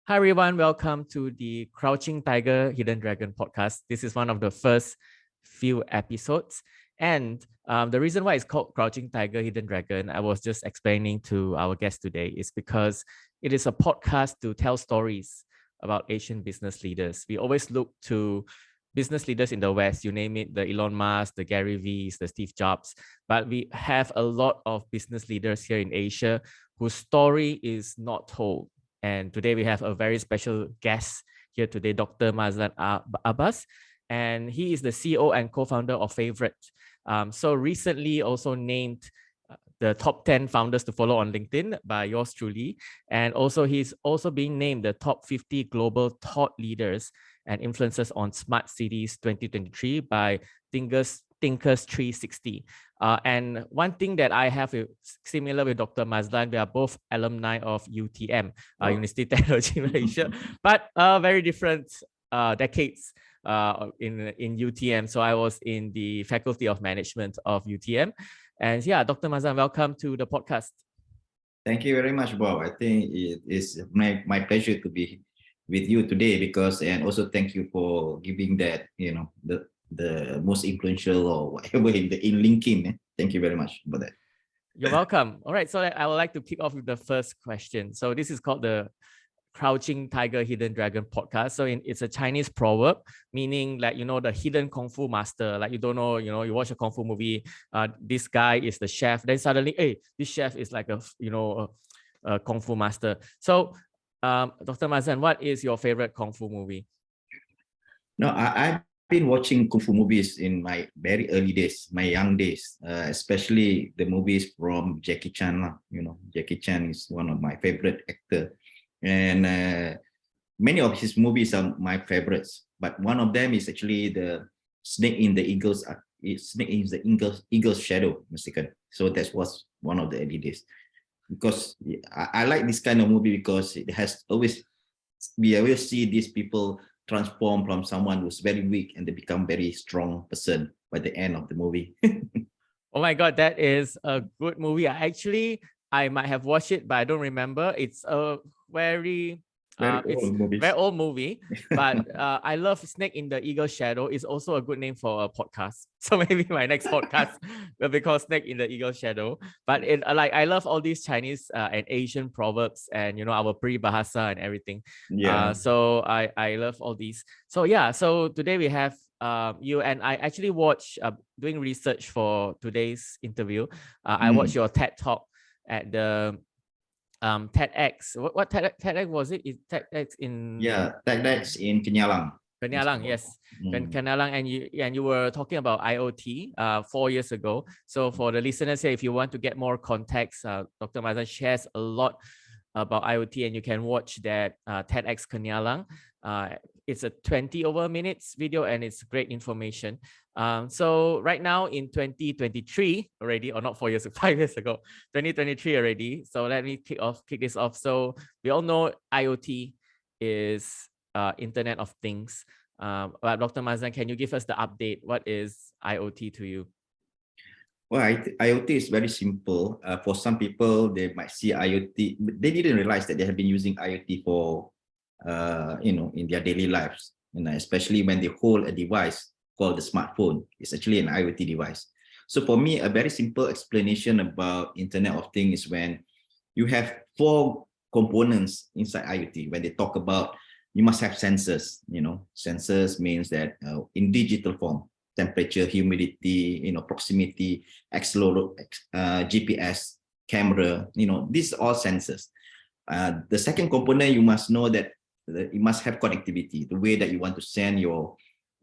Hi everyone, welcome to the Crouching Tiger, Hidden Dragon podcast. This is one of the first few episodes. And the reason why it's called Crouching Tiger, Hidden Dragon, I was just explaining to our guest today, is because it is a podcast to tell stories about Asian business leaders. We always look to business leaders in the West, you name it, the Elon Musk, the Gary V's, the Steve Jobs. But we have a lot of business leaders here in Asia whose story is not told. And today we have a very special guest here today, Dr. Mazlan Abbas, and he is the CEO and co-founder of FAVORIOT. So recently also named the top 10 founders to follow on LinkedIn by yours truly. And also he's also being named the top 50 global thought leaders and influencers on Smart Cities 2023 by Thinkers 360. And one thing that I have similar with Dr. Mazlan, we are both alumni of UTM, University Technology Malaysia, but very different decades in UTM. So I was in the Faculty of Management of UTM. And yeah, Dr. Mazlan, welcome to the podcast. Thank you very much, Bob. I think it is my pleasure to be with you today and also thank you for giving that, the most influential or whatever in LinkedIn. Thank you very much for that. You're welcome. All right, so I would like to kick off with the first question. So this is called the Crouching Tiger, Hidden Dragon podcast. So it's a Chinese proverb, meaning like, the hidden Kung Fu master, like you don't know, you watch a Kung Fu movie, this guy is the chef, then suddenly, hey, this chef is like a Kung Fu master. So Dr. Mazlan, what is your favorite Kung Fu movie? No, I've been watching Kung Fu movies in my very early days, my young days, especially the movies from Jackie Chan. Jackie Chan is one of my favorite actors. And many of his movies are my favorites, but one of them is actually the Snake in the Eagle's Shadow, mistaken. So that was one of the early days, because I like this kind of movie because we always see these people transform from someone who's very weak and they become very strong person by the end of the movie. Oh my God, that is a good movie. I might have watched it, but I don't remember. It's a very old movie. But I love Snake in the Eagle's Shadow. It's also a good name for a podcast. So maybe my next podcast will be called Snake in the Eagle's Shadow. But I love all these Chinese and Asian proverbs and our peribahasa and everything. Yeah. So I love all these. So yeah. So today we have you, and I actually watched doing research for today's interview. I watched your TED Talk at the TEDx. What TEDx was it? Is TEDx in TEDx in Kenyalang. Kenyalang, yes. Kenyalang, and you were talking about IoT 4 years ago. So for the listeners here, if you want to get more context, Dr. Mazlan shares a lot about IoT, and you can watch that TEDx Kenyalang. It's a 20 over minutes video, and it's great information. So right now in 2023 already, or not 4 years, 5 years ago, 2023 already. So let me kick this off. So we all know IoT is Internet of Things. But Dr. Mazlan, can you give us the update? What is IoT to you? Well, IoT is very simple. For some people, they might see IoT, but they didn't realize that they have been using IoT for, in their daily lives. Especially when they hold a device called the smartphone. It's actually an IoT device. So for me, a very simple explanation about Internet of Things is when you have 4 components inside IoT. When they talk about, you must have sensors. Sensors means that in digital form, temperature, humidity, proximity, GPS, camera, these are all sensors. The second component, you must know that you must have connectivity, the way that you want to send your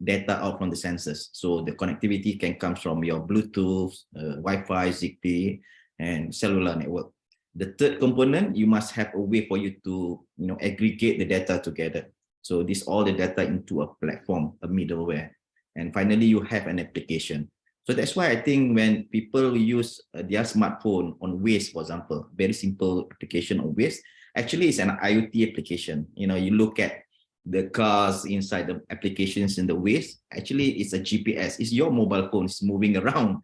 data out from the sensors. So the connectivity can come from your Bluetooth, Wi-Fi, Zigbee, and cellular network. The third component, you must have a way for you to aggregate the data together. So this all the data into a platform, a middleware. And finally, you have an application. So that's why I think when people use their smartphone on Waze, for example, very simple application on Waze, actually it's an IoT application. You look at the cars inside the applications in the Waze, actually it's a GPS. It's your mobile phone is moving around.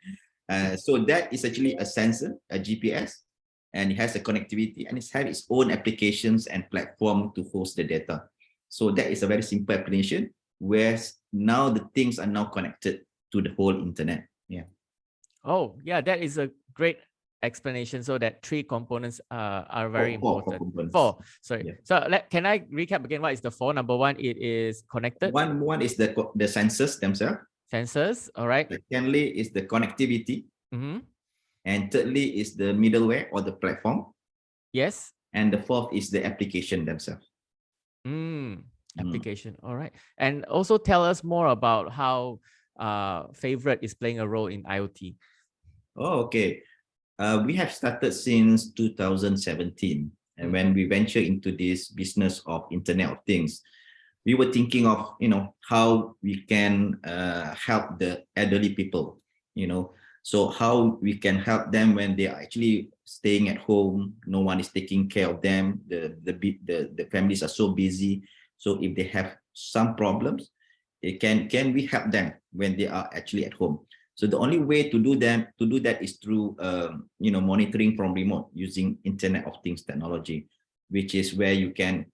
So that is actually a sensor, a GPS. and it has a connectivity, and it has its own applications and platform to host the data. So that is a very simple explanation, where now the things are now connected to the whole internet. Yeah. Oh, yeah, that is a great explanation. So that three components are very Four important. components. Four, sorry. Yeah. So can I recap again? What is the four? Number one, it is connected. One is the sensors themselves. Sensors, all right. Secondly is the connectivity. Mm-hmm. And thirdly is the middleware or the platform. Yes. And the fourth is the application themselves. Application, all right. And also tell us more about how Favorite is playing a role in IoT. Oh, okay. We have started since 2017. And when we venture into this business of Internet of Things, we were thinking of, how we can help the elderly people, so how we can help them when they are actually staying at home, no one is taking care of them, the families are so busy. So if they have some problems, can we help them when they are actually at home? So the only way to do that is through monitoring from remote using Internet of Things technology, which is where you can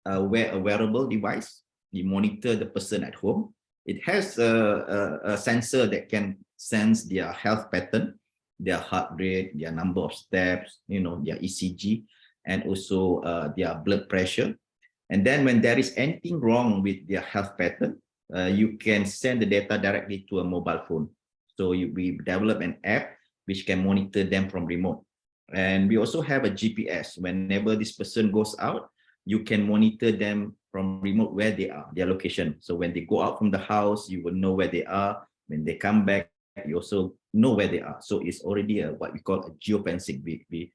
wear a wearable device. You monitor the person at home. It has a sensor that can sense their health pattern, their heart rate, their number of steps, their ECG, and also their blood pressure. And then when there is anything wrong with their health pattern, you can send the data directly to a mobile phone. So we develop an app which can monitor them from remote. And we also have a GPS. Whenever this person goes out, you can monitor them from remote where they are, their location. So when they go out from the house, you will know where they are. When they come back, you also know where they are. So it's already what we call a geofencing. We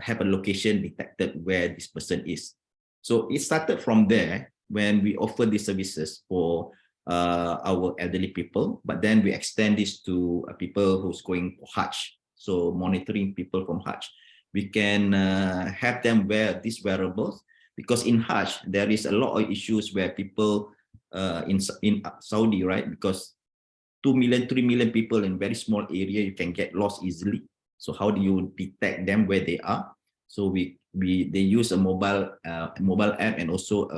have a location detected where this person is. So it started from there when we offer these services for our elderly people, but then we extend this to people who's going for Hajj. So monitoring people from Hajj, we can have them wear these wearables, because in Hajj there is a lot of issues where people in Saudi, right? Because 2 million, 3 million people in very small area, you can get lost easily. So how do you detect them where they are? So they use a mobile app and also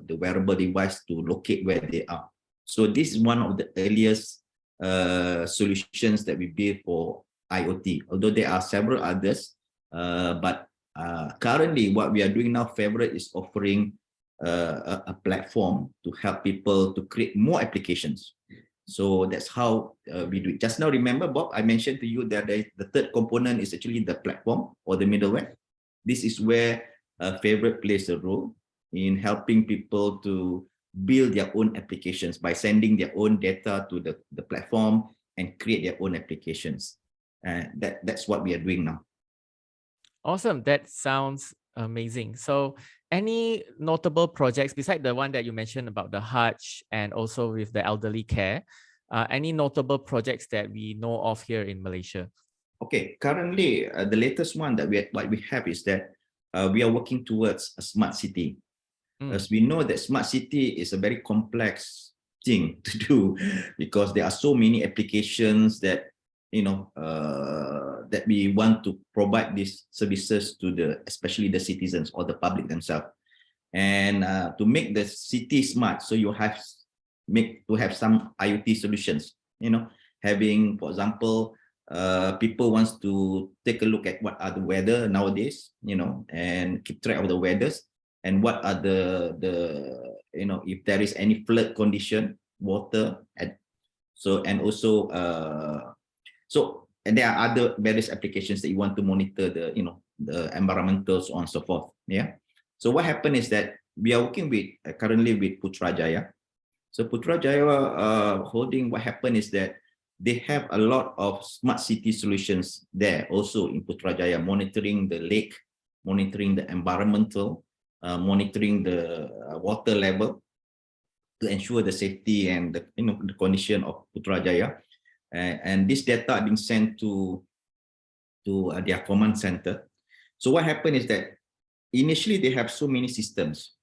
the wearable device to locate where they are. So this is one of the earliest solutions that we build for IoT, although there are several others. But currently what we are doing now, Favorite is offering a platform to help people to create more applications. So that's how we do it. Just now, remember, Bob, I mentioned to you that the third component is actually the platform or the middleware. This is where Favorite plays a role in helping people to build their own applications by sending their own data to the platform and create their own applications. That's what we are doing now. Awesome. That sounds amazing. So any notable projects beside the one that you mentioned about the Hajj and also with the elderly care, any notable projects that we know of here in Malaysia? Okay, currently the latest one that we have is that we are working towards a smart city. As we know that smart city is a very complex thing to do, because there are so many applications that that we want to provide these services to especially the citizens or the public themselves. And to make the city smart, so you have to have some IoT solutions, having, for example, people wants to take a look at what are the weather nowadays, and keep track of the weathers, and what are the if there is any flood condition, water, and there are other various applications that you want to monitor the environmental, so on and so forth. Yeah. So what happened is that we are working currently with Putrajaya. So Putrajaya Holding, what happened is that they have a lot of smart city solutions there also in Putrajaya, monitoring the lake, monitoring the environmental, monitoring the water level to ensure the safety and the condition of Putrajaya. And this data are being sent to their command center. So what happened is that initially they have so many systems.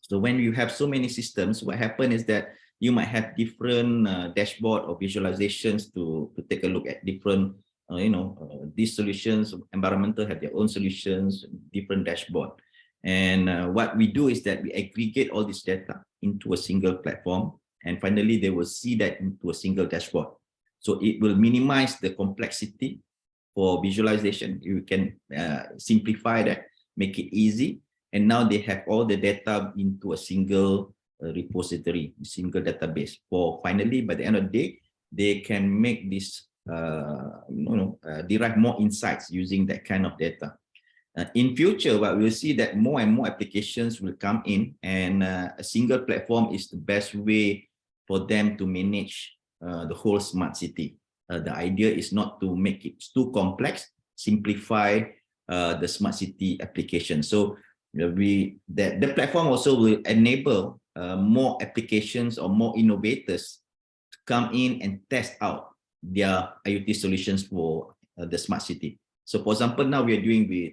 So when you have so many systems, what happened is that you might have different dashboard or visualizations to take a look at different these solutions, environmental have their own solutions, different dashboard. And what we do is that we aggregate all this data into a single platform, and finally they will see that into a single dashboard. So it will minimize the complexity for visualization. You can simplify that, make it easy, and now they have all the data into a single repository, single database. For finally, by the end of the day, they can make this derive more insights using that kind of data. In future, what we'll see that more and more applications will come in, and a single platform is the best way for them to manage the whole smart city. The idea is not to make it too complex, simplify the smart city application. So the platform also will enable more applications or more innovators to come in and test out their IoT solutions for the smart city. So for example, now we are doing with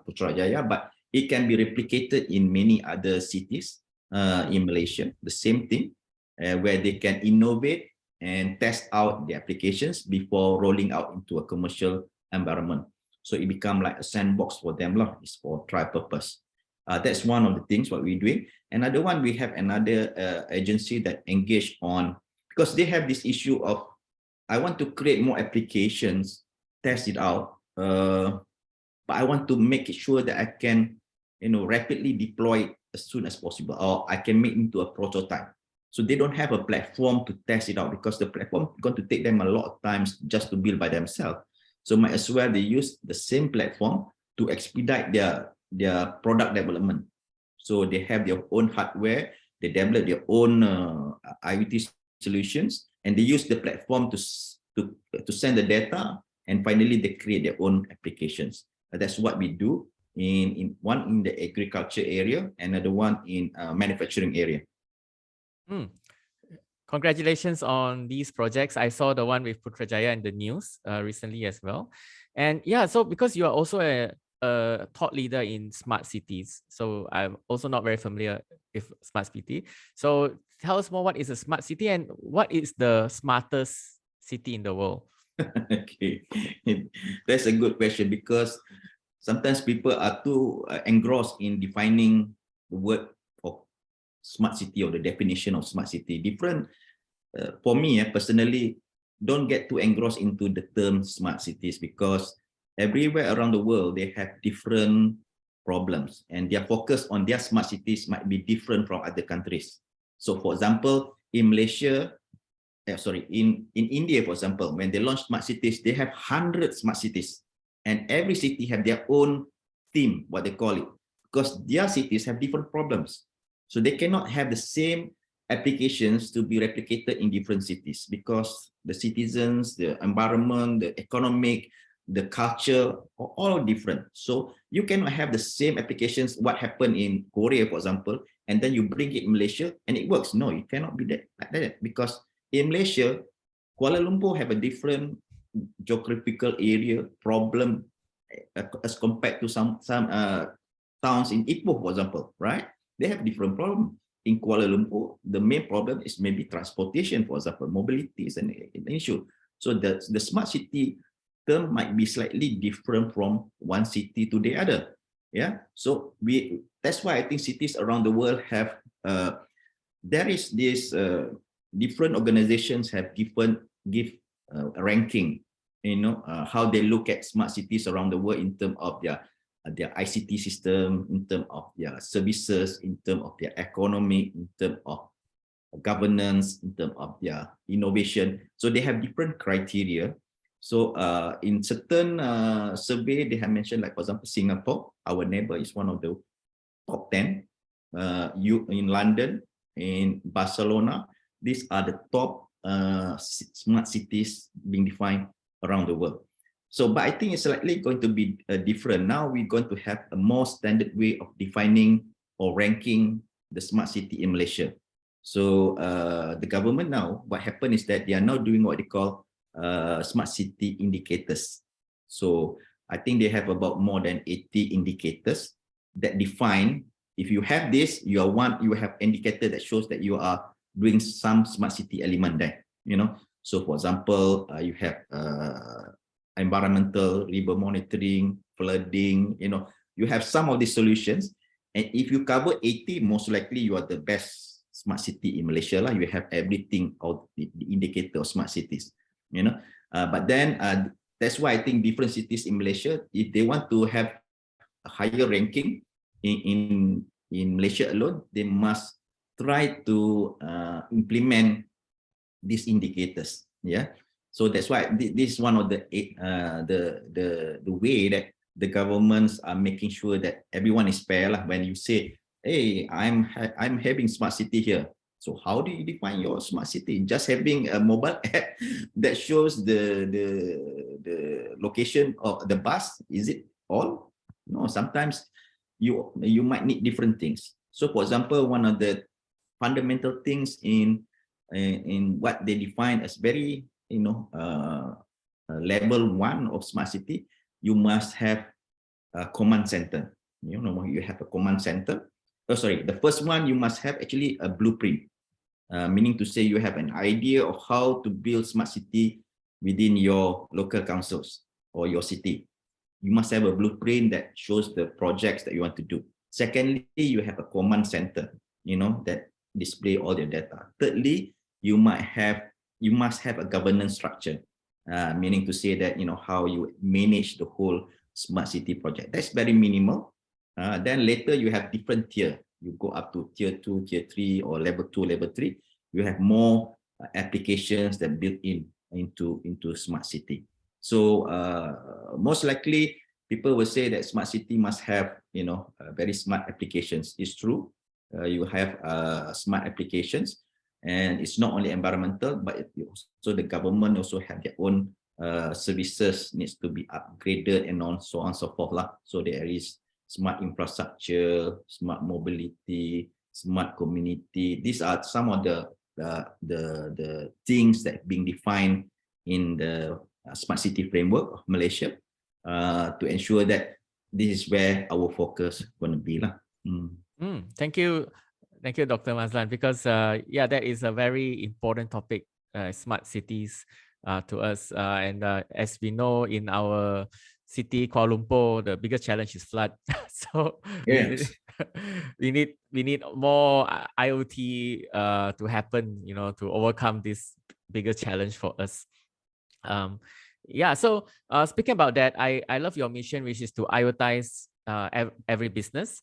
Putrajaya, but it can be replicated in many other cities in Malaysia, the same thing, where they can innovate and test out the applications before rolling out into a commercial environment. So it becomes like a sandbox for them. It's for trial purpose. That's one of the things what we're doing. Another one, we have another agency that engage on, because they have this issue of, I want to create more applications, test it out, but I want to make it sure that I can, rapidly deploy it as soon as possible, or I can make it into a prototype. So they don't have a platform to test it out, because the platform is going to take them a lot of times just to build by themselves. So might as well they use the same platform to expedite their product development. So they have their own hardware, they develop their own IoT solutions, and they use the platform to send the data, and finally they create their own applications. That's what we do in one in the agriculture area, another one in manufacturing area. Congratulations on these projects. I saw the one with Putrajaya in the news recently as well. And yeah, so because you are also a thought leader in smart cities, so I'm also not very familiar with smart city. So tell us more, what is a smart city and what is the smartest city in the world? Okay, that's a good question, because sometimes people are too engrossed in defining the word of smart city or the definition of smart city. Different for me personally, don't get too engrossed into the term smart cities, because everywhere around the world they have different problems, and their focus on their smart cities might be different from other countries. So for example, in Malaysia, in India, for example, when they launch smart cities, they have 100 smart cities, and every city have their own theme, what they call it, because their cities have different problems. So they cannot have the same applications to be replicated in different cities, because the citizens, the environment, the economic, the culture are all different. So you cannot have the same applications, what happened in Korea, for example, and then you bring it in Malaysia and it works. No, it cannot be like that, because in Malaysia, Kuala Lumpur have a different geographical area problem as compared to some towns in Ipoh, for example, right? They have different problem. In Kuala Lumpur, the main problem is maybe transportation, for example, mobility is an issue. So the smart city term might be slightly different from one city to the other. Yeah, so that's why I think cities around the world have there is this different organizations have give a ranking, how they look at smart cities around the world in terms of their ICT system, in terms of their services, in terms of their economy, in terms of governance, in terms of their innovation. So they have different criteria. So in certain survey, they have mentioned, like for example, Singapore, our neighbor, is one of the top 10. In London, in Barcelona, these are the top smart cities being defined around the world. So, but I think it's likely going to be different. Now we're going to have a more standard way of defining or ranking the smart city in Malaysia. So the government now, what happened is that they are now doing what they call smart city indicators. So I think they have about more than 80 indicators that define, if you have this, you have indicator that shows that you are doing some smart city element there, So for example, you have environmental, river monitoring, flooding, you have some of these solutions. And if you cover 80, most likely you are the best smart city in Malaysia. You have everything of the indicator of smart cities, but then that's why I think different cities in Malaysia, if they want to have a higher ranking in Malaysia alone, they must try to implement these indicators. Yeah. So that's why this is one of the way that the governments are making sure that everyone is fair. When you say, hey, I'm having smart city here. So how do you define your smart city? Just having a mobile app that shows the location of the bus, is it all? No, sometimes you might need different things. So for example, one of the fundamental things in what they define as very, level 1 of smart city, you must have a command center. You have a command center. The first one, you must have actually a blueprint, meaning to say you have an idea of how to build smart city within your local councils or your city. You must have a blueprint that shows the projects that you want to do. Secondly, you have a command center, that display all your data. Thirdly, you must have a governance structure, meaning to say that how you manage the whole smart city project. That's very minimal. Then later you have different tier. You go up to tier 2, tier 3, or level 2, level 3. You have more applications that built into smart city. So most likely people will say that smart city must have very smart applications. It's true. You have smart applications, and it's not only environmental, but also the government also have their own services needs to be upgraded and so on and so forth. So there is smart infrastructure, smart mobility, smart community. These are some of the things that are being defined in the smart city framework of Malaysia, to ensure that this is where our focus going to be. Thank you, Dr. Mazlan, because that is a very important topic, smart cities to us, and as we know, in our city, Kuala Lumpur, the biggest challenge is flood. So Yes. we need more IoT to happen, to overcome this biggest challenge for us. So speaking about that, I love your mission, which is to IoTize every business.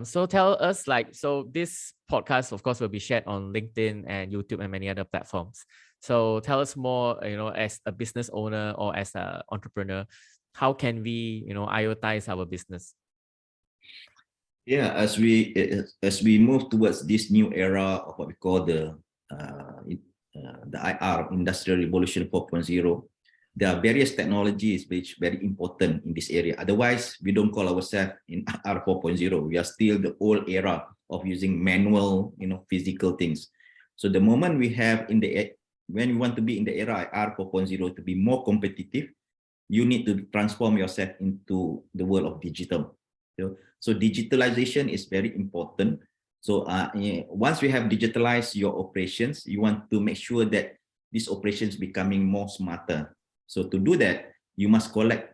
So tell us, so this podcast, of course, will be shared on LinkedIn and YouTube and many other platforms. So tell us more, as a business owner or as an entrepreneur, how can we, IoTize our business? Yeah, as we move towards this new era of what we call the IR, Industrial Revolution 4.0, there are various technologies which are very important in this area. Otherwise, we don't call ourselves in IR 4.0. We are still the old era of using manual, physical things. So the moment when you want to be in the era IR 4.0 to be more competitive, you need to transform yourself into the world of digital. So digitalization is very important. So once we have digitalized your operations, you want to make sure that these operations becoming more smarter. So to do that, you must collect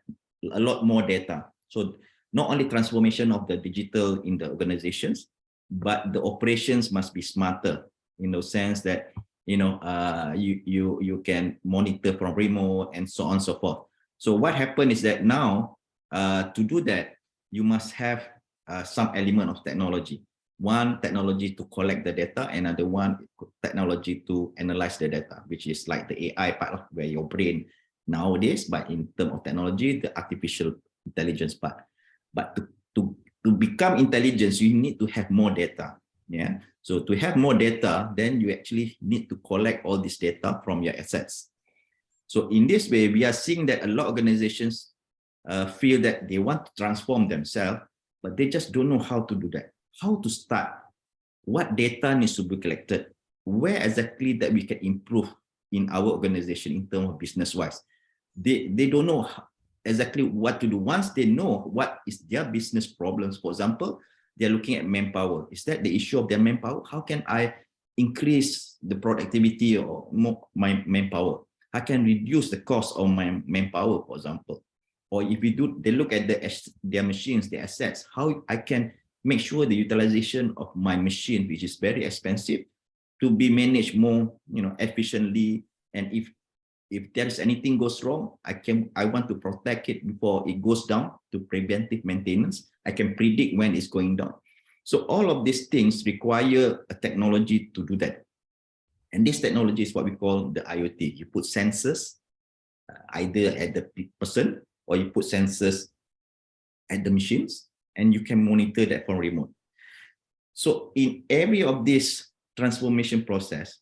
a lot more data. So not only transformation of the digital in the organizations, but the operations must be smarter in the sense that you can monitor from remote and so on and so forth. So what happened is that now to do that, you must have some element of technology. One technology to collect the data, another one technology to analyze the data, which is like the AI part, where your brain nowadays, but in terms of technology, the artificial intelligence part. But to become intelligence, you need to have more data. Yeah. So to have more data, then you actually need to collect all this data from your assets. So in this way, we are seeing that a lot of organizations feel that they want to transform themselves, but they just don't know how to do that. How to start? What data needs to be collected? Where exactly that we can improve in our organization in terms of business-wise? They don't know exactly what to do. Once they know what is their business problems, for example, they're looking at manpower. Is that the issue of their manpower? How can I increase the productivity or more my manpower. I can reduce the cost of my manpower, for example. Or if they look at their machines, their assets, how I can make sure the utilization of my machine, which is very expensive, to be managed more, efficiently. And if there's anything goes wrong, I want to protect it before it goes down to preventive maintenance. I can predict when it's going down. So all of these things require a technology to do that. And this technology is what we call the IoT. You put sensors either at the person or you put sensors at the machines, and you can monitor that from remote. So in every of this transformation process,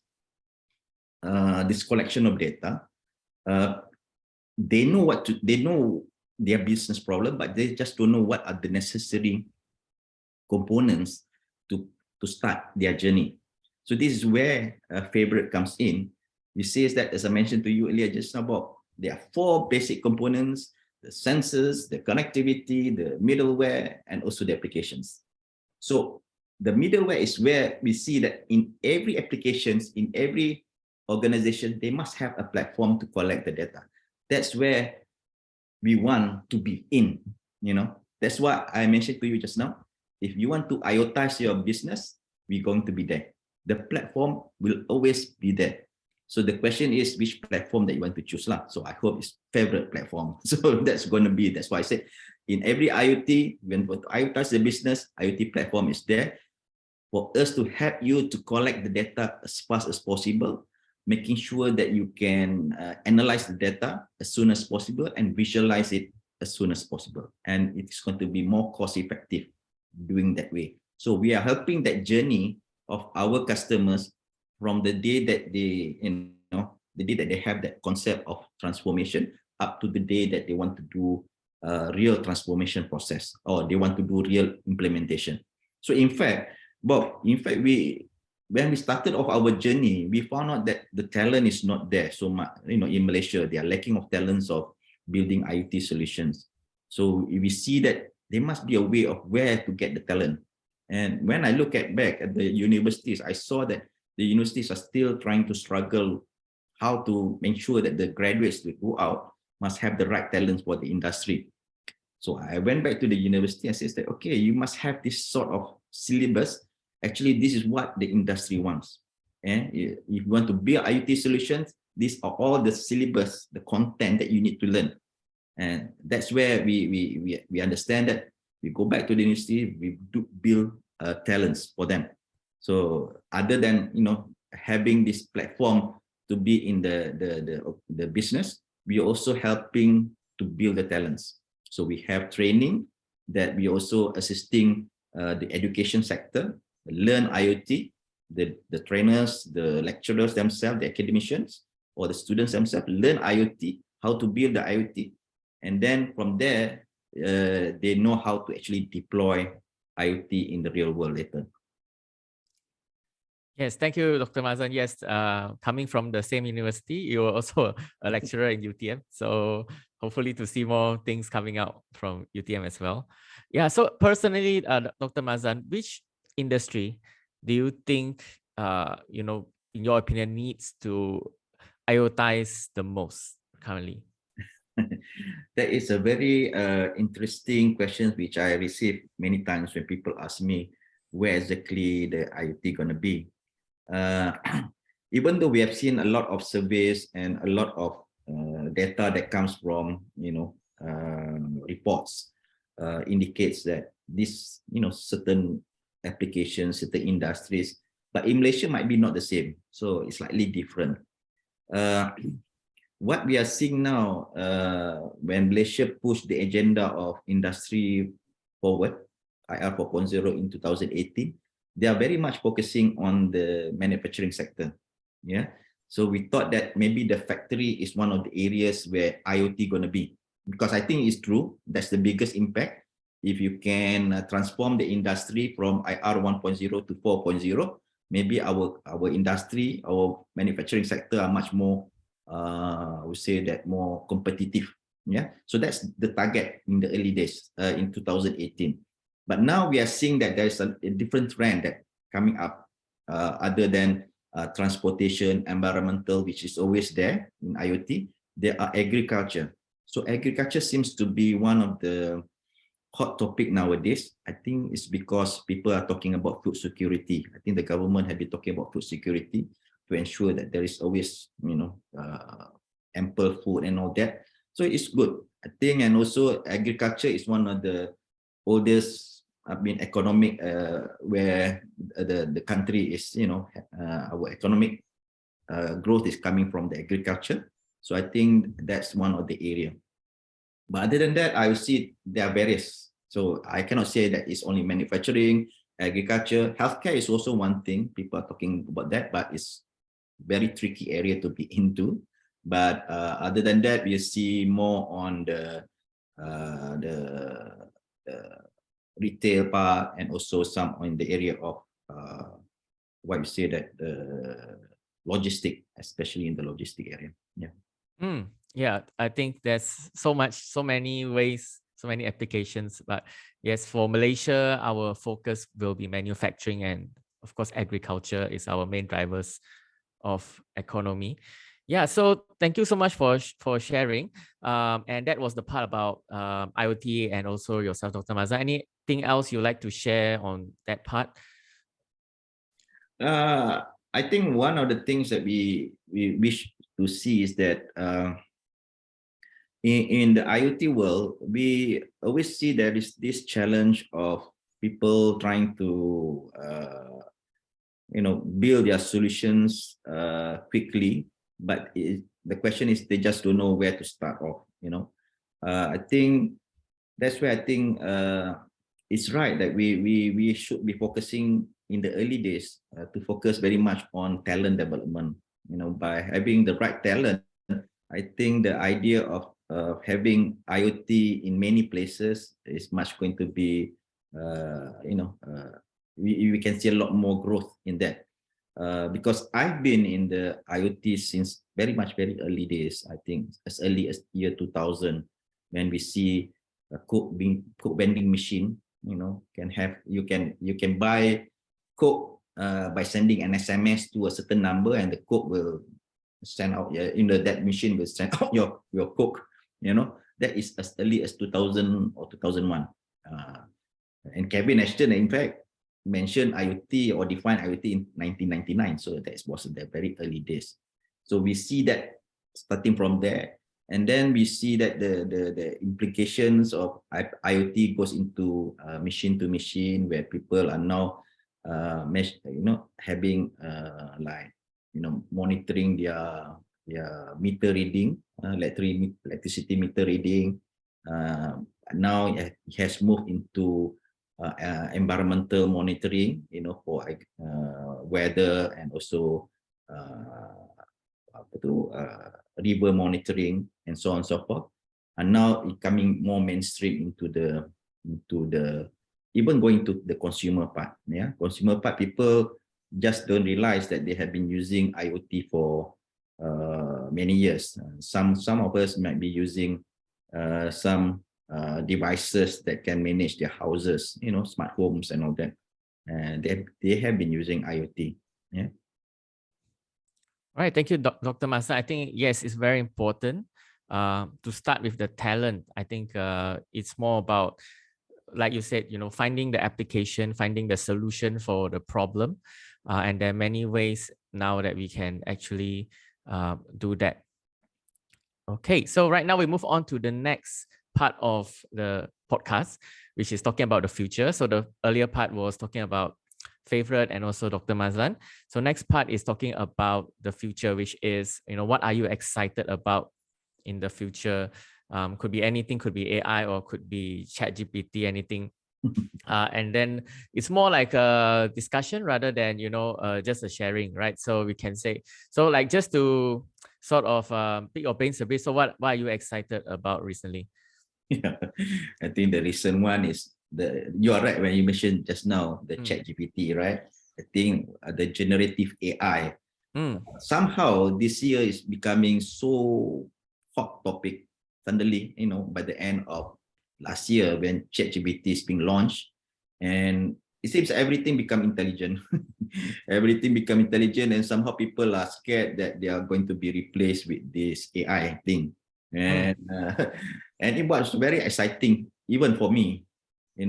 this collection of data, they know their business problem, but they just don't know what are the necessary components to start their journey. So this is where FAVORIOT comes in. It says that, as I mentioned to you earlier, just about there are 4 basic components: the sensors, the connectivity, the middleware, and also the applications. So the middleware is where we see that in every applications, in every organization, they must have a platform to collect the data. That's where we want to be in, That's what I mentioned to you just now. If you want to IoTize your business, we're going to be there. The platform will always be there. So the question is which platform that you want to choose. So I hope it's FAVORIOT platform. So that's why I said in every IoT, when we IoTize the business, IoT platform is there for us to help you to collect the data as fast as possible, making sure that you can analyze the data as soon as possible and visualize it as soon as possible. And it's going to be more cost effective doing that way. So we are helping that journey of our customers from the day that they, have that concept of transformation up to the day that they want to do a real transformation process or they want to do real implementation. So in fact, Bob, when we started off our journey, we found out that the talent is not there so much. In Malaysia, they are lacking of talents of building IoT solutions. So we see that there must be a way of where to get the talent. And when I look back at the universities, I saw that the universities are still trying to struggle how to make sure that the graduates that go out must have the right talents for the industry. So I went back to the university and said that, okay, you must have this sort of syllabus. Actually, this is what the industry wants. And if you want to build IoT solutions, these are all the syllabus, the content that you need to learn. And that's where we understand that we go back to the university, we do build talents for them. So other than having this platform to be in the business, we are also helping to build the talents. So we have training that we also assisting the education sector, learn IoT, the trainers, the lecturers themselves, the academicians, or the students themselves learn IoT, how to build the IoT. And then from there, they know how to actually deploy IoT in the real world later. Yes, thank you, Dr. Mazlan. Yes, coming from the same university, you were also a lecturer in UTM. So hopefully to see more things coming out from UTM as well. Yeah, so personally, Dr. Mazlan, which industry do you think, in your opinion, needs to IoTize the most currently? That is a very interesting question, which I receive many times when people ask me where exactly the IoT going to be. Even though we have seen a lot of surveys and a lot of data that comes from reports indicates that this certain applications, certain industries, but in Malaysia might be not the same, so it's slightly different. What we are seeing now, when Malaysia pushed the agenda of industry forward, IR 4.0 in 2018, they are very much focusing on the manufacturing sector. Yeah. So we thought that maybe the factory is one of the areas where IoT going to be, because I think it's true. That's the biggest impact. If you can transform the industry from IR 1.0 to 4.0, maybe our industry, our manufacturing sector are much more, I would say that more competitive. Yeah. So that's the target in the early days in 2018. But now we are seeing that there's a different trend that coming up. other than transportation, environmental, which is always there in IoT, there are agriculture. So agriculture seems to be one of the hot topic nowadays. I think it's because people are talking about food security. I think the government have been talking about food security to ensure that there is always, ample food and all that. So it's good, I think. And also agriculture is one of the oldest, economic, where the country is, our economic growth is coming from the agriculture. So I think that's one of the area. But other than that, I will see there are various. So I cannot say that it's only manufacturing, agriculture. Healthcare is also one thing. People are talking about that, but it's very tricky area to be into. But other than that, we see more on the retail part, and also some in the area of what you say that the logistic, especially in the logistic area. Yeah. Yeah, I think there's so many ways, so many applications. But yes, for Malaysia, our focus will be manufacturing, and of course, agriculture is our main drivers of economy. Yeah, so thank you so much for sharing. And that was the part about IoT and also yourself, Dr. Mazlan. Anything else you'd like to share on that part? I think one of the things that we wish to see is that in the IoT world, we always see there is this challenge of people trying to build their solutions quickly, but the question is they just don't know where to start off. I think that's where I think it's right that we should be focusing in the early days to focus very much on talent development. By having the right talent, I think the idea of having IoT in many places is much going to be, we can see a lot more growth in that. Because I've been in the IoT since very early days. I think as early as year 2000, when we see a Coke vending machine. You can buy Coke by sending an SMS to a certain number, and the Coke will send out. That machine will send out your Coke. That is as early as 2000 or 2001. And Kevin Ashton, in fact, mentioned IoT or defined IoT in 1999. So that was the very early days. So we see that starting from there, and then we see that the implications of IoT goes into machine to machine, where people are now having monitoring their meter reading, electricity meter reading. Now it has moved into environmental monitoring, for weather, and also river monitoring, and so on and so forth. And now it's coming more mainstream into the even going to the consumer part. Consumer part, people just don't realize that they have been using IoT for many years. Some of us might be using some devices that can manage their houses, smart homes and all that. And they have been using IoT. Yeah. All right, thank you, Dr. Mazlan. I think, yes, it's very important to start with the talent. I think it's more about, like you said, finding the application, finding the solution for the problem. And there are many ways now that we can actually do that. Okay, so right now we move on to the next part of the podcast, which is talking about the future. So the earlier part was talking about FAVORIOT and also Dr. Mazlan. So next part is talking about the future, which is, what are you excited about in the future? Could be anything, could be AI, or could be ChatGPT, anything. And then it's more like a discussion rather than, just a sharing, right? So we can say, so like just to sort of pick your brains a bit. So what are you excited about recently? Yeah, I think the recent one is you are right when you mentioned just now the ChatGPT, right? I think the generative AI somehow this year is becoming so hot topic suddenly, by the end of last year when ChatGPT is being launched. And it seems everything become intelligent. Everything become intelligent, and somehow people are scared that they are going to be replaced with this AI thing. And and it was very exciting, even for me. We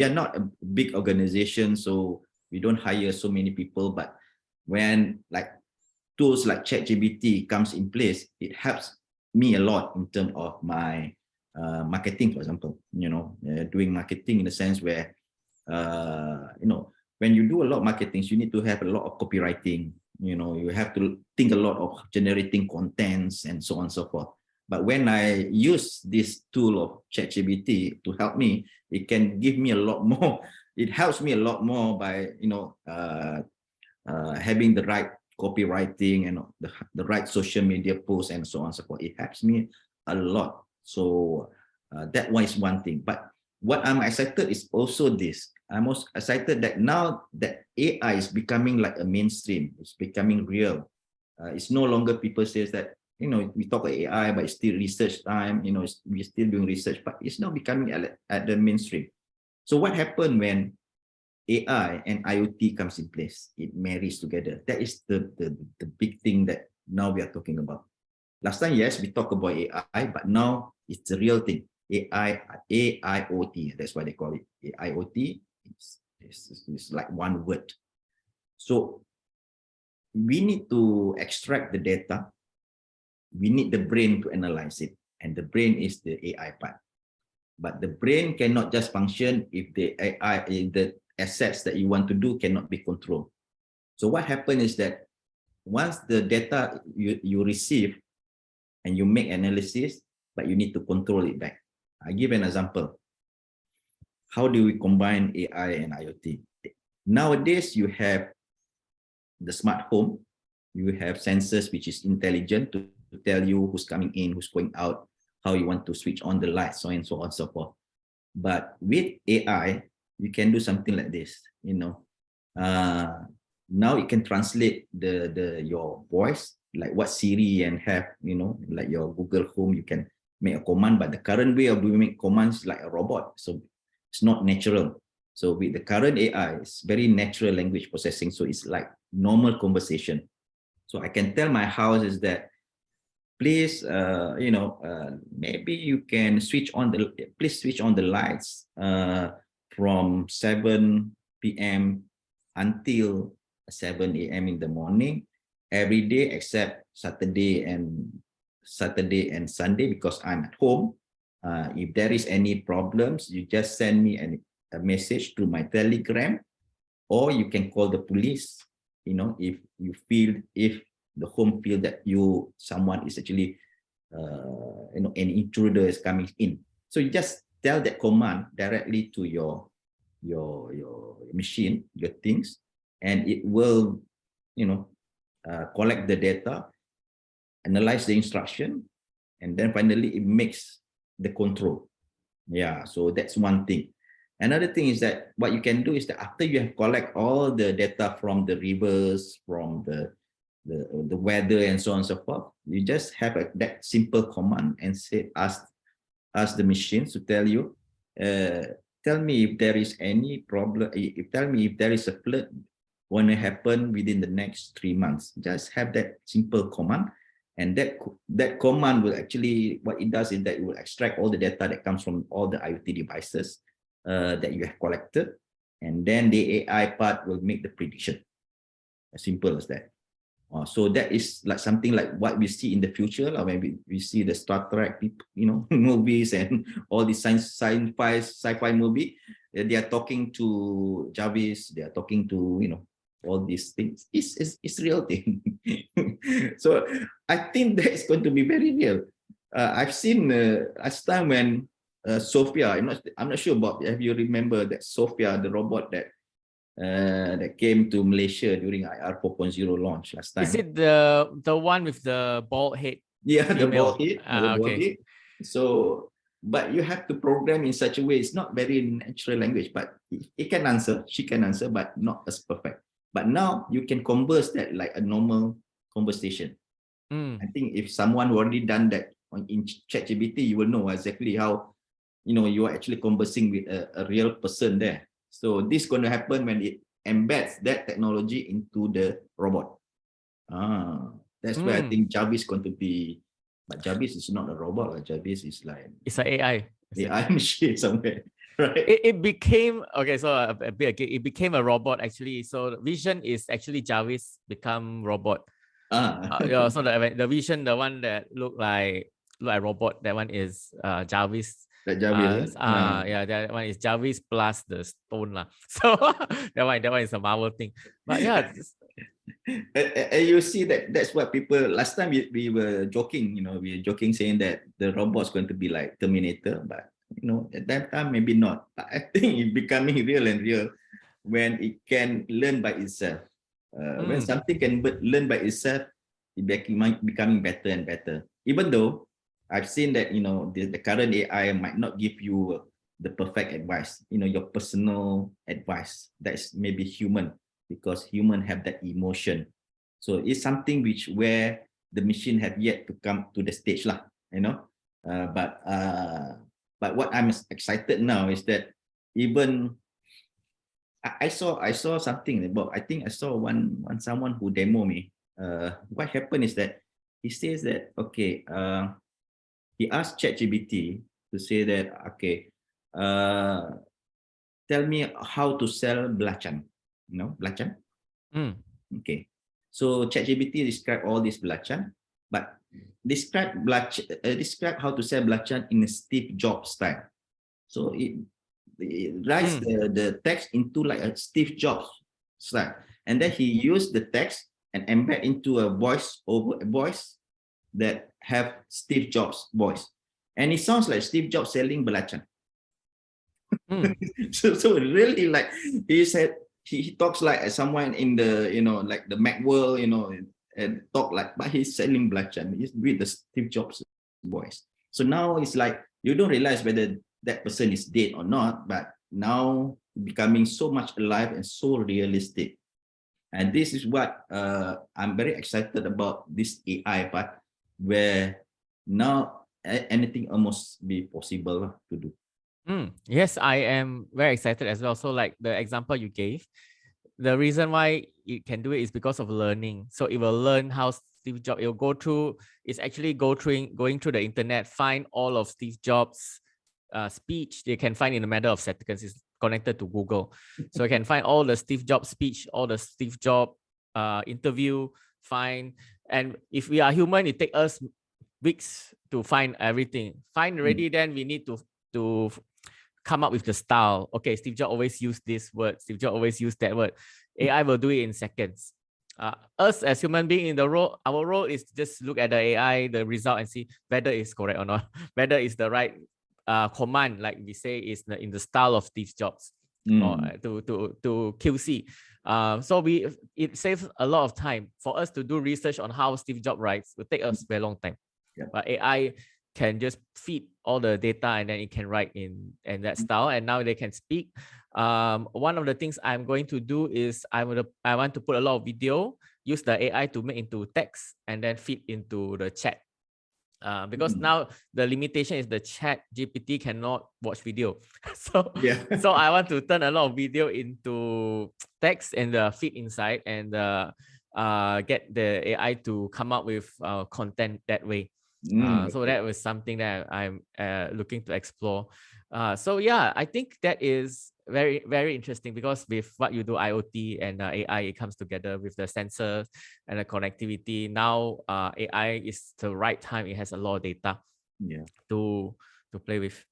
are not a big organization, so we don't hire so many people. But when like tools like ChatGPT comes in place, it helps me a lot in terms of my marketing, for example. Doing marketing in the sense where when you do a lot of marketing, you need to have a lot of copywriting. You have to think a lot of generating contents and so on and so forth. But when I use this tool of ChatGPT to help me, it can give me a lot more. It helps me a lot more by having the right copywriting and the right social media posts and so on and so forth. It helps me a lot. So that one is one thing. But what I'm excited is also this. I'm also excited that now that AI is becoming like a mainstream, it's becoming real. It's no longer people says that, we talk about AI, but it's still research time, we're still doing research, but it's now becoming at the mainstream. So what happened when AI and IoT comes in place? It marries together. That is the big thing that now we are talking about. Last time, yes, we talk about AI, but now it's the real thing. AIoT, that's why they call it AIoT. It's like one word. So we need to extract the data. We need the brain to analyze it, and the brain is the AI part. But the brain cannot just function if the AI, if the assets that you want to do cannot be controlled. So what happens is that once the data you receive and you make analysis, but you need to control it back. I give an example. How do we combine AI and IoT? Nowadays, you have the smart home. You have sensors which is intelligent to tell you who's coming in, who's going out, how you want to switch on the lights, so on and so forth. But with AI, you can do something like this. Now it can translate your voice, like what Siri and have, like your Google Home, you can make a command, but the current way of doing commands like a robot, so it's not natural. So with the current AI, it's very natural language processing, so it's like normal conversation. So I can tell my house is that, please, maybe you can switch on the lights from 7 p.m. until 7 a.m. in the morning every day except Saturday and Sunday, because I'm at home. If there is any problems, you just send me a message through my Telegram, or you can call the police. If the home feel that someone is actually an intruder is coming in. So you just tell that command directly to your machine, your things, and it will collect the data, analyze the instruction, and then finally it makes the control. Yeah, so that's one thing. Another thing is that what you can do is that after you have collect all the data from the rivers, from the weather and so on and so forth, you just have that simple command and say, ask the machines to tell you, tell me if there is any problem, tell me if there is a flood going to happen within the next 3 months. Just have that simple command, and that command will actually, what it does is that it will extract all the data that comes from all the IoT devices that you have collected, and then the AI part will make the prediction. As simple as that. So that is like something like what we see in the future, when we see the Star Trek, movies and all these sci-fi movie. They are talking to Jarvis. They are talking to all these things. It's real thing. So I think that is going to be very real. I've seen last time when Sophia. I'm not sure about. Have you remember that Sophia, the robot that came to Malaysia during IR 4.0 launch last time? Is it the one with the bald head? Yeah, the female? bald head. Okay. So, but you have to program in such a way. It's not very natural language, but it can answer. She can answer, but not as perfect. But now you can converse that like a normal conversation. I think if someone already done that in ChatGPT, you will know exactly how you are actually conversing with a real person there. So this is going to happen when it embeds that technology into the robot. That's where I think Jarvis is going to be. But Jarvis is not a robot. Jarvis is like it's an AI. AI machine somewhere, right? It became okay. So a bit again, it became a robot actually. So Vision is actually Jarvis become robot. Yeah. So the Vision, the one that look like robot, that one is Jarvis. That Jarvis, yeah, that one is Jarvis plus the stone lah. So that one is a Marvel thing. But yeah. And you see that's what people last time we were joking, we were joking saying that the robot's going to be like Terminator, but at that time maybe not. I think it's becoming real and real when it can learn by itself. When something can learn by itself, it becoming better and better. Even though I've seen that the current AI might not give you the perfect advice, your personal advice that's maybe human, because human have that emotion. So it's something where the machine have yet to come to the stage lah, but what I'm excited now is that even I saw something about, I think I saw someone who demo me. What happened is that he says that he asked ChatGPT to say that tell me how to sell belacan. Belacan. Okay. So ChatGPT describe all this belacan, but describe how to sell belacan in a Steve Jobs style. So it writes the text into like a Steve Jobs style, and then he used the text and embed into a voice that have Steve Jobs voice, and it sounds like Steve Jobs selling belacan. So really, like he said, he talks like someone in the like the Macworld, and talk like, but he's selling belacan. He's with the Steve Jobs voice. So now it's like you don't realize whether that person is dead or not, but now becoming so much alive and so realistic. And this is what I'm very excited about, this AI part, where now anything almost be possible to do. Yes, I am very excited as well. So like the example you gave, the reason why it can do it is because of learning. So it will learn how Steve Jobs, it will going through the internet, find all of Steve Jobs' speech. They can find in a matter of seconds. It's connected to Google. So you can find all the Steve Jobs speech, all the Steve Jobs interview, find. And if we are human, it takes us weeks to find everything. Find already, then we need to come up with the style. Okay, Steve Jobs always use this word. Steve Jobs always use that word. AI will do it in seconds. Us as human being in the role, our role is to just look at the AI, the result, and see whether it's correct or not, whether it's the right command, like we say, is in the style of Steve Jobs, or to QC. So it saves a lot of time for us to do research on how Steve Jobs writes. It will take us a very long time. Yeah. But AI can just feed all the data and then it can write in that style, and now they can speak. One of the things I'm going to do is I want to put a lot of video, use the AI to make into text and then feed into the chat. Because now the limitation is the chat GPT cannot watch video. So I want to turn a lot of video into text and feed inside, and get the AI to come up with content that way. So that was something that I'm looking to explore. So yeah, I think that is very, very interesting, because with what you do, IoT and AI, it comes together with the sensors and the connectivity. Now AI is the right time. It has a lot of data to play with.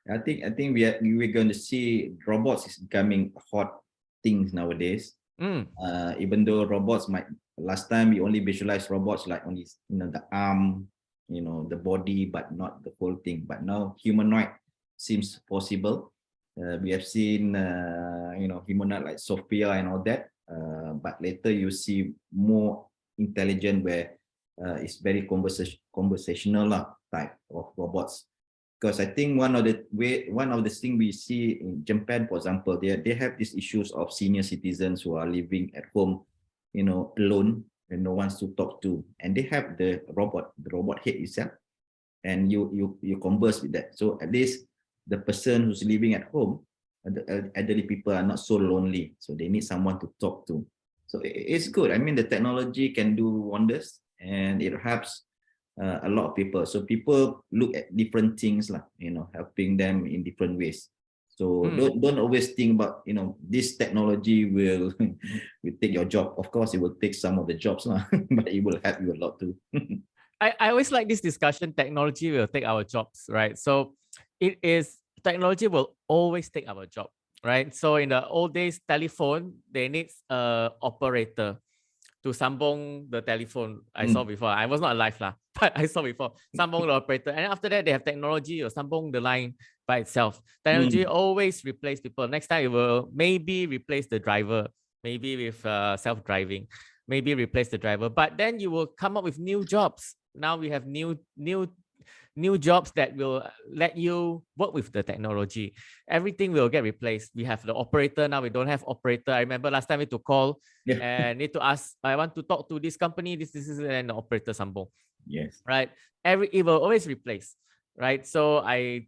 I think we're going to see robots is becoming hot things nowadays. Even though robots last time we only visualize robots like only the arm, the body, but not the whole thing. But now humanoid seems possible. We have seen humanoid like Sophia and all that, but later you see more intelligent, where it's very conversational type of robots. Because I think one of the things we see in Japan, for example, they have these issues of senior citizens who are living at home, alone, and no one to talk to, and they have the robot head itself, and you converse with that. So at least the person who's living at home elderly people are not so lonely, so they need someone to talk to. So it's good. I mean, the technology can do wonders, and it helps a lot of people. So people look at different things, lah, helping them in different ways. So don't always think about, this technology will will take your job. Of course, it will take some of the jobs, lah, but it will help you a lot too. I always like this discussion. Technology will take our jobs, right? So technology will always take our job, right? So in the old days, telephone, they need a operator to sambung the telephone. I saw before. I was not alive lah, but I saw before. Sambung the operator. And after that, they have technology or sambung the line by itself. Technology always replace people. Next time, it will maybe replace the driver, maybe with self-driving, maybe replace the driver. But then you will come up with new jobs. Now we have new jobs that will let you work with the technology. Everything will get replaced. We have the operator now. We don't have operator. I remember last time we had to call and need to ask, I want to talk to this company, this is, and the operator sambung. Yes. Right. It will always replace. Right. So I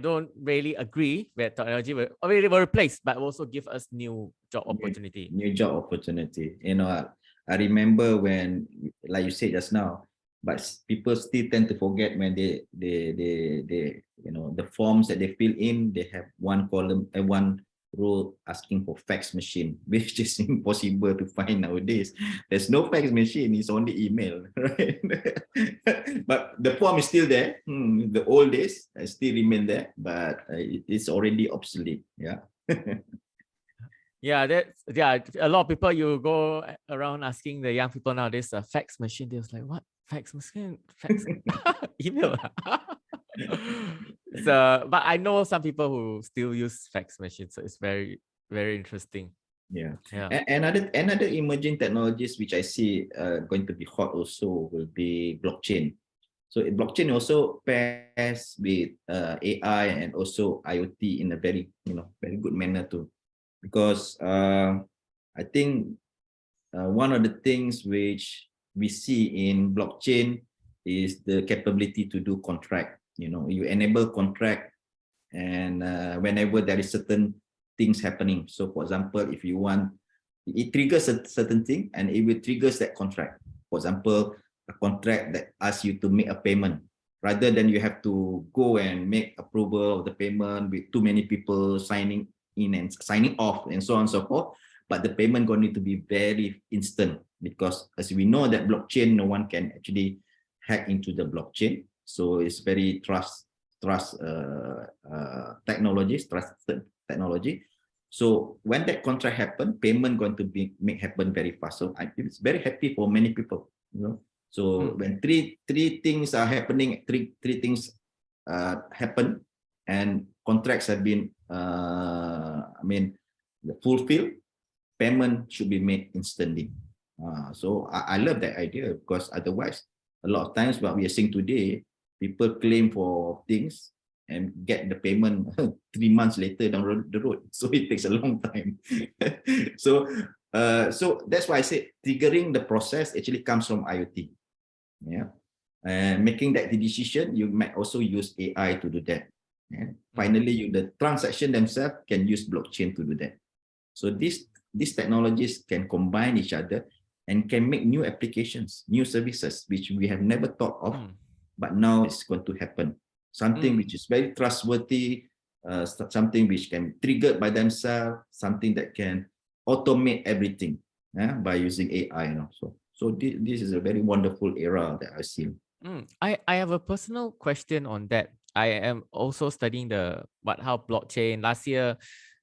don't really agree that technology will replace, but also give us new job opportunity. New job opportunity. I remember when, like you said just now, but people still tend to forget when they the forms that they fill in, they have one column and one row asking for fax machine, which is impossible to find nowadays. There's no fax machine, it's only email, right? But the form is still there. The old days still remain there, but it's already obsolete. Yeah. Yeah, a lot of people, you go around asking the young people nowadays, a fax machine, they was like, what? Fax machine? Fax email? So, but I know some people who still use fax machines, so it's very, very interesting. Yeah. Another emerging technologies which I see going to be hot also will be blockchain. So blockchain also pairs with AI and also IoT in a very very good manner too, because I think one of the things which we see in blockchain is the capability to do contract. You enable contract, and whenever there is certain things happening. So for example, if you want, it triggers a certain thing and it will triggers that contract. For example, a contract that asks you to make a payment, rather than you have to go and make approval of the payment with too many people signing in and signing off and so on and so forth. But the payment going to need to be very instant, because as we know that blockchain, no one can actually hack into the blockchain. So it's very trusted technology. So when that contract happen, payment going to be happen very fast. So it's very happy for many people. So when three things are happening, three things happen, and contracts have been fulfilled, payment should be made instantly. So I love that idea, because otherwise, a lot of times what we are seeing today, people claim for things and get the payment 3 months later down the road. So it takes a long time. So that's why I say triggering the process actually comes from IoT. Yeah, and making that decision, you might also use AI to do that. Yeah? Finally, the transaction themselves can use blockchain to do that. So these technologies can combine each other and can make new applications, new services, which we have never thought of, but now it's going to happen. Something which is very trustworthy, something which can be triggered by themselves, something that can automate everything by using AI. So this is a very wonderful era that I see. I have a personal question on that. I am also studying how blockchain. Last year,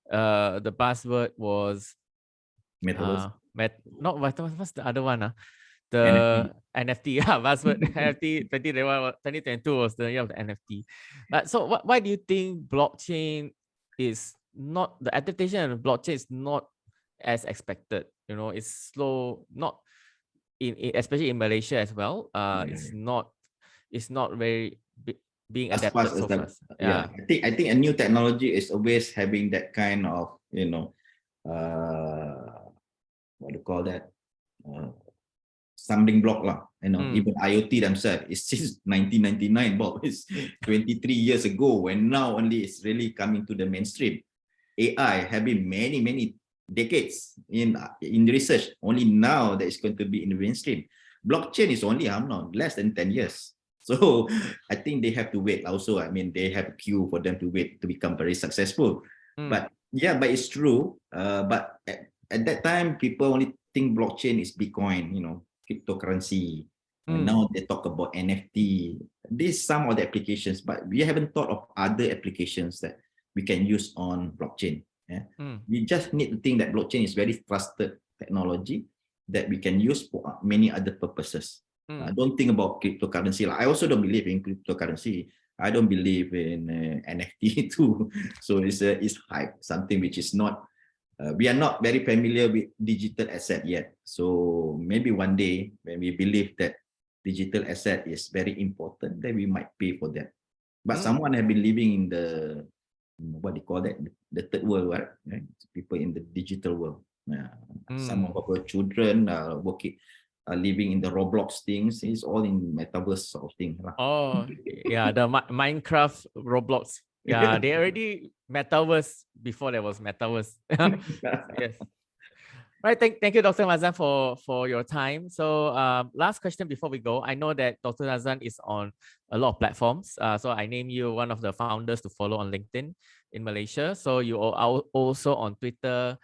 the buzzword was Metaverse. What's the other one? The NFT. Yeah, buzzword NFT 2022 was the year of the NFT. So why do you think blockchain is not, the adaptation of blockchain is not as expected? It's slow, not especially in Malaysia as well. It's not very being adapted so fast. Yeah, I think a new technology is always having that kind of what do you call that, stumbling block lah. Even IoT themselves is since 1999, Bob. It's 23 years ago, when now only it's really coming to the mainstream. AI have been many decades in research. Only now that it's going to be in the mainstream. Blockchain is only less than 10 years. So I think they have to wait. Also, I mean, they have a queue for them to wait to become very successful. But yeah, but it's true. But at that time, people only think blockchain is Bitcoin, cryptocurrency. And now they talk about NFT. These some of the applications, but we haven't thought of other applications that we can use on blockchain. Yeah? We just need to think that blockchain is very trusted technology that we can use for many other purposes. Don't think about cryptocurrency. I also don't believe in cryptocurrency. I don't believe in NFT too. So it's hype, something which is not. We are not very familiar with digital asset yet. So maybe one day when we believe that digital asset is very important, then we might pay for that. But someone have been living in the what do you call that? The third world, right? People in the digital world. Some of our children working. Living in the Roblox things, it's all in metaverse sort of thing. Oh, yeah, the Minecraft, Roblox. Yeah, they already metaverse before there was metaverse. Yes. Right. Thank you, Dr. Mazlan, for your time. So last question before we go. I know that Dr. Mazlan is on a lot of platforms. So I name you one of the founders to follow on LinkedIn in Malaysia. So you are also on Twitter,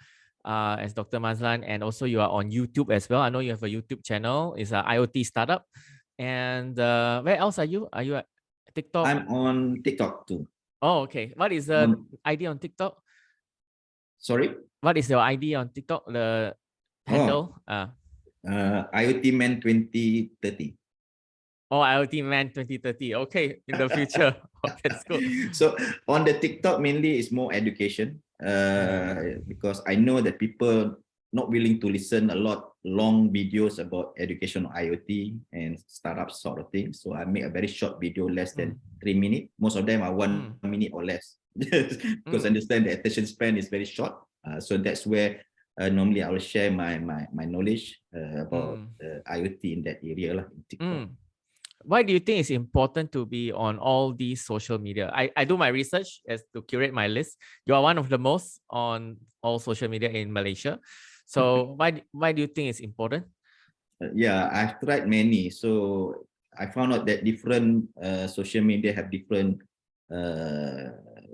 as Dr. Mazlan, and also you are on YouTube as well. I know you have a YouTube channel. It's an IoT startup. And where else are you? Are you at TikTok? I'm on TikTok too. Oh, okay. What is the ID on TikTok? Sorry? What is your ID on TikTok? The handle? IoT Man 2030. Oh, IoT Man 2030. Okay, in the future. That's good. So on the TikTok, mainly it's more education. Because I know that people not willing to listen a lot long videos about education on IoT and startups sort of thing. So I make a very short video, less than 3 minutes. Most of them are 1 minute or less, because I understand the attention span is very short. So that's where normally I will share my knowledge about IoT in that area in TikTok. Why do you think it's important to be on all these social media? I do my research as to curate my list. You are one of the most on all social media in Malaysia. So why do you think it's important? Yeah, I've tried many. So I found out that different social media have different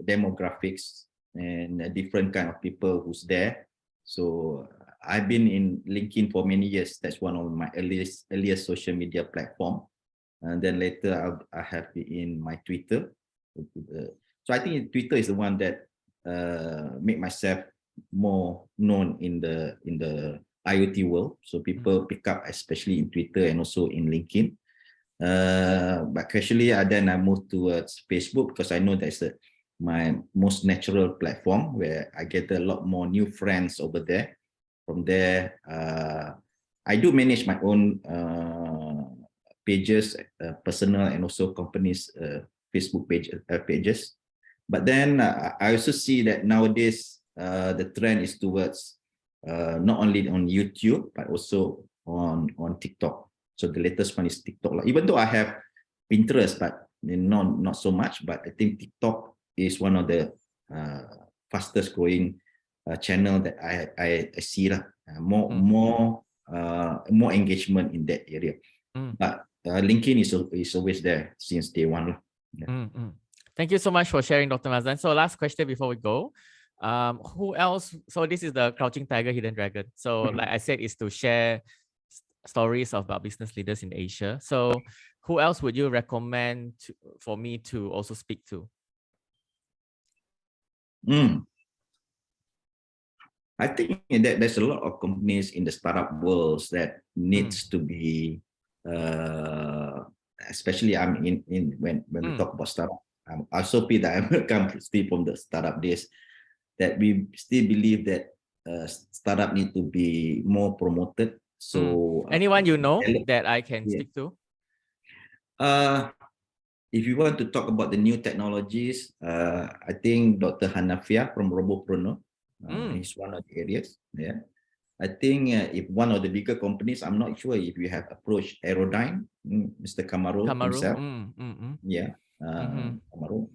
demographics and a different kind of people who's there. So I've been in LinkedIn for many years. That's one of my earliest social media platform. And then later I have in my Twitter. So I think Twitter is the one that make myself more known in the IoT world. So people pick up, especially in Twitter and also in LinkedIn. But actually, then I moved towards Facebook because I know that's my most natural platform where I get a lot more new friends over there. From there, I do manage my own pages, personal and also companies' Facebook pages. But then I also see that nowadays the trend is towards not only on YouTube but also on TikTok. So the latest one is TikTok. Even though I have Pinterest, but not so much. But I think TikTok is one of the fastest growing channel that I see more engagement in that area. But LinkedIn is always there since day one. Yeah. Thank you so much for sharing, Dr. Mazlan. So last question before we go. Who else? So this is the Crouching Tiger, Hidden Dragon. So like I said, is to share stories about business leaders in Asia. So who else would you recommend for me to also speak to? I think that there's a lot of companies in the startup worlds that needs to be, especially I'm in when we talk about startup. I'm also feel that I come still from the startup days, that we still believe that startup need to be more promoted. So anyone you know that I can speak to? If you want to talk about the new technologies, I think Dr. Hanafia from Robopreneur is one of the areas. Yeah, I think if one of the bigger companies, I'm not sure if you have approached Aerodyne, Mr. Kamaru himself. Yeah, Kamaru.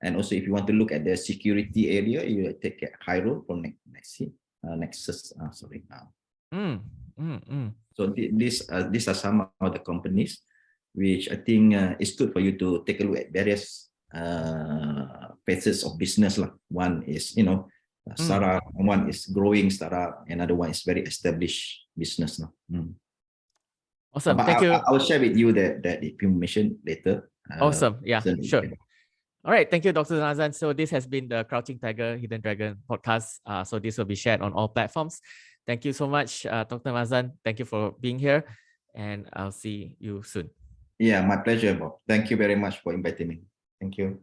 And also, if you want to look at the security area, you take Cairo from Nexus. Sorry. So these are some of the companies which I think is good for you to take a look at various phases of business. One is, startup, one is growing startup, another one is very established business. Awesome. But Thank you. I will share with you that information later. Awesome. Yeah, sure. Okay. All right. Thank you, Dr. Mazlan. So this has been the Crouching Tiger, Hidden Dragon podcast. So this will be shared on all platforms. Thank you so much, Dr. Mazlan. Thank you for being here, and I'll see you soon. Yeah, my pleasure, Bob. Thank you very much for inviting me. Thank you.